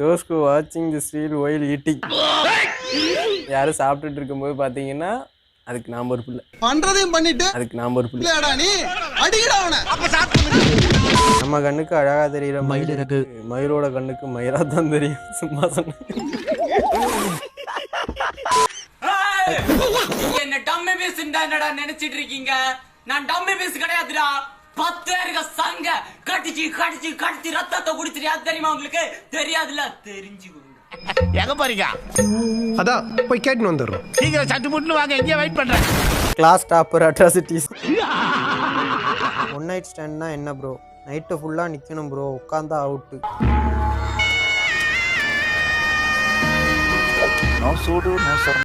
those who watching this reel while eating. யாரும் சாப்பிட்டுட்டு இருக்கும்போது பார்த்தீங்கன்னா அதுக்கு நாம ஒரு பிள்ளை பண்றதையும் பண்ணிட்டு அதுக்கு நாம ஒரு பிள்ளை இல்லடா நீ அடிடா அவனை. அப்ப சாப்பிடு. நம்ம கண்ணுக்கு அழகா தெரியுற மயிலிறகு மயிரோட கண்ணுக்கு மயிரா தான் தெரியும். சும்மா சொன்னேன். என்ன டம்மி பீஸ் என்னடா நினைச்சிட்டு இருக்கீங்க? நான் டம்மி பீஸ் கிடையாதுடா. 10 பேருக்கு சங்க கடிச்சு ரத்தத்தை குடிச்சிட்டு அது தெரியுமா உங்களுக்கு? தெரியாதுல, தெரிஞ்சுக்கோங்க. எங்க போறீங்க? அதான் போய் கேட்டு வந்துடுறோம். சீக்கிரம் சட்டு முட்டு வாங்க, இங்கே வெயிட் பண்றேன். Class topper atrocities. One night ஸ்டாண்ட்னா என்ன ப்ரோ? நைட்டு ஃபுல்லாக நிற்கணும் ப்ரோ, உட்காந்தா அவுட்டு. நோ சூடு நோ